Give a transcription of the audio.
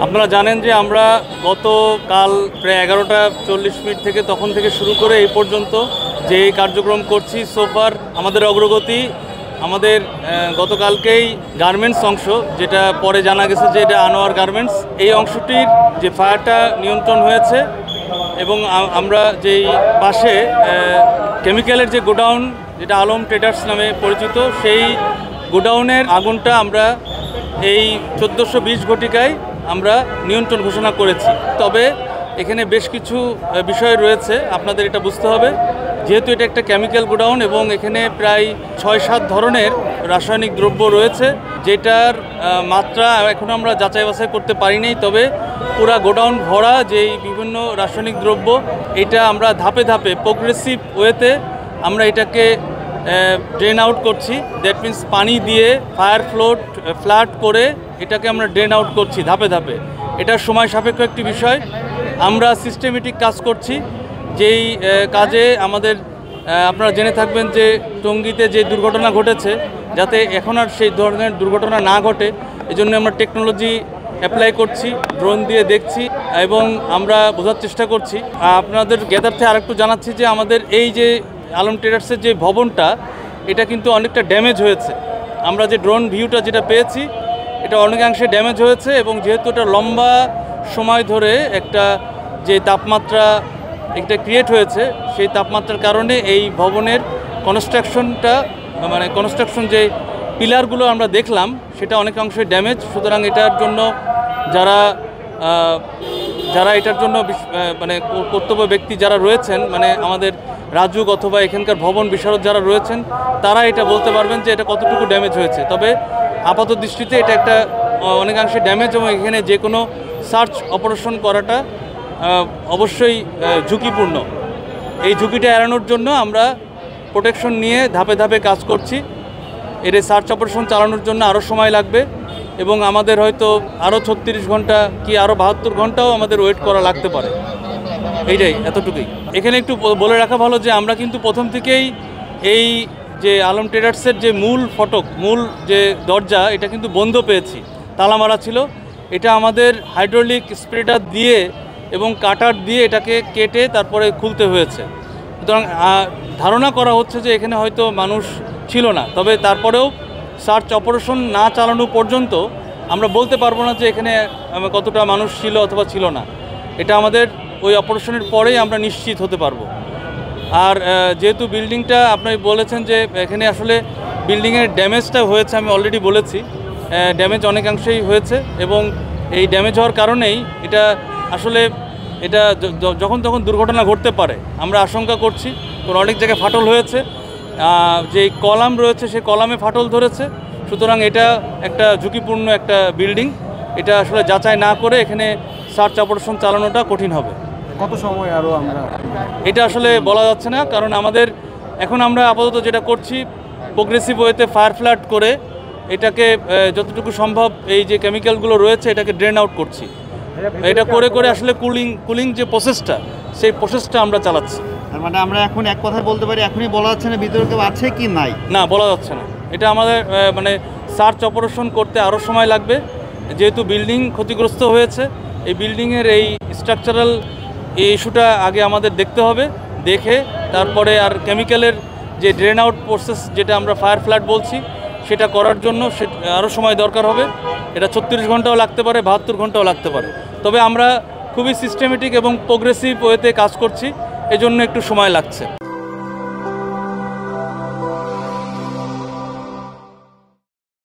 আপনারা জানেন যে আমরা গতকাল প্রায় 11:40 থেকে তখন থেকে শুরু করে এই পর্যন্ত যে কার্যক্রম করছি সোফার আমাদের অগ্রগতি আমাদের গতকালকেই গার্মেন্টস অংশ, যেটা পরে জানা গেছে যে এটা আনোয়ার গার্মেন্টস, এই অংশটির যে ফায়ারটা নিয়ন্ত্রণ হয়েছে এবং আমরা যেই পাশে কেমিক্যালের যে গোডাউন যেটা আলম ট্রেডার্স নামে পরিচিত, সেই গোডাউনের আগুনটা আমরা এই 1420 ঘটিকায় আমরা নিয়ন্ত্রণ ঘোষণা করেছি। তবে এখানে বেশ কিছু বিষয় রয়েছে, আপনাদের এটা বুঝতে হবে। যেহেতু এটা একটা কেমিক্যাল গোডাউন এবং এখানে প্রায় 6-7 ধরনের রাসায়নিক দ্রব্য রয়েছে, যেটার মাত্রা এখন আমরা যাচাই বাছাই করতে পারিনি। তবে পুরা গোডাউন ভরা যেই বিভিন্ন রাসায়নিক দ্রব্য, এটা আমরা ধাপে ধাপে প্রোগ্রেসিভ ওয়েতে আমরা এটাকে ড্রেন আউট করছি। দ্যাট মিন্স পানি দিয়ে ফায়ার ফ্লাড করে এটাকে আমরা ড্রেন আউট করছি ধাপে ধাপে। এটা সময় সাপেক্ষ একটি বিষয়। আমরা সিস্টেমেটিক কাজ করছি, যেই কাজে আমাদের আপনারা জেনে থাকবেন যে টঙ্গীতে যে দুর্ঘটনা ঘটেছে, যাতে এখন আর সেই ধরনের দুর্ঘটনা না ঘটে, এজন্য আমরা টেকনোলজি অ্যাপ্লাই করছি, ড্রোন দিয়ে দেখছি এবং আমরা বোঝার চেষ্টা করছি। আপনাদের জ্ঞাতার্থে আরেকটু জানাচ্ছি যে আমাদের এই যে আলম ট্রেডার্সের যে ভবনটা, এটা কিন্তু অনেকটা ড্যামেজ হয়েছে। আমরা যে ড্রোন ভিউটা যেটা পেয়েছি, এটা অনেকাংশে ড্যামেজ হয়েছে এবং যেহেতু এটা লম্বা সময় ধরে একটা যে তাপমাত্রা একটা ক্রিয়েট হয়েছে, সেই তাপমাত্রার কারণে এই ভবনের কনস্ট্রাকশন যে পিলারগুলো আমরা দেখলাম, সেটা অনেকাংশে ড্যামেজ। সুতরাং এটার জন্য যারা এটার জন্য কর্তব্য ব্যক্তি যারা রয়েছেন, আমাদের রাজুক অথবা এখানকার ভবন বিশারদ যারা রয়েছেন, তারা এটা বলতে পারবেন যে এটা কতটুকু ড্যামেজ হয়েছে। তবে আপাত দৃষ্টিতে এটা একটা অনেকাংশে ড্যামেজ এবং এখানে যে কোনো সার্চ অপারেশন করাটা অবশ্যই ঝুঁকিপূর্ণ। এই ঝুঁকিটা এড়ানোর জন্য আমরা প্রোটেকশন নিয়ে ধাপে ধাপে কাজ করছি। এর সার্চ অপারেশন চালানোর জন্য আরও সময় লাগবে এবং আমাদের হয়তো আরও 36 ঘন্টা কি আরও 72 ঘন্টাও আমাদের ওয়েট করা লাগতে পারে। এইটাই, এতটুকুই। এখানে একটু বলে রাখা ভালো যে আমরা কিন্তু প্রথম থেকেই এই যে আলম ট্রেডার্সের যে মূল যে দরজা, এটা কিন্তু বন্ধ পেয়েছি, তালা মারা ছিল। এটা আমাদের হাইড্রোলিক স্প্রেডার দিয়ে এবং কাটার দিয়ে এটাকে কেটে তারপরে খুলতে হয়েছে। সুতরাং ধারণা করা হচ্ছে যে এখানে হয়তো মানুষ ছিল না। তবে তারপরেও সার্চ অপারেশন না চালানো পর্যন্ত আমরা বলতে পারবো না যে এখানে কতটা মানুষ ছিল অথবা ছিল না। এটা আমাদের ওই অপারেশনের পরেই আমরা নিশ্চিত হতে পারবো। আর যেহেতু বিল্ডিংটা আপনি বলেছেন যে এখানে আসলে বিল্ডিংয়ের ড্যামেজটা হয়েছে, আমি অলরেডি বলেছি ড্যামেজ অনেকাংশেই হয়েছে এবং এই ড্যামেজ হওয়ার কারণেই এটা আসলে যখন তখন দুর্ঘটনা ঘটতে পারে আমরা আশঙ্কা করছি। কারণ অনেক জায়গায় ফাটল হয়েছে, যে কলাম রয়েছে সেই কলামে ফাটল ধরেছে। সুতরাং এটা একটা ঝুঁকিপূর্ণ একটা বিল্ডিং, এটা আসলে যাচাই না করে এখানে সার্চ অপারেশন চালানোটা কঠিন হবে। কত সময় আরও আমরা এটা আসলে বলা যাচ্ছে না, কারণ এখন আমরা আপাতত যেটা করছি প্রোগ্রেসিভ ওয়েতে ফায়ার ফ্লাড করে এটাকে যতটুকু সম্ভব এই যে কেমিক্যালগুলো রয়েছে এটাকে ড্রেন আউট করছি। এটা করে আসলে কুলিং যে প্রসেসটা, সেই প্রসেসটা আমরা চালাচ্ছি। মানে আমরা এখন এক কথায় বলতে পারি এখনই বলা যাচ্ছে না ভিতরে কেউ আছে কি নাই, না বলা যাচ্ছে না। এটা আমাদের সার্চ অপারেশন করতে আরও সময় লাগবে, যেহেতু বিল্ডিং ক্ষতিগ্রস্ত হয়েছে। এই বিল্ডিংয়ের এই স্ট্রাকচারাল এই ইস্যুটা আগে আমাদের দেখতে হবে, দেখে তারপরে আর কেমিক্যালের যে ড্রেন আউট প্রসেস যেটা আমরা ফায়ার ফ্লাড বলছি, সেটা করার জন্য আরও সময় দরকার হবে। এটা 36 ঘন্টাও লাগতে পারে, 72 ঘন্টাও লাগতে পারে। তবে আমরা খুবই সিস্টেমেটিক এবং প্রোগ্রেসিভ ওয়েতে কাজ করছি, এজন্য একটু সময় লাগছে।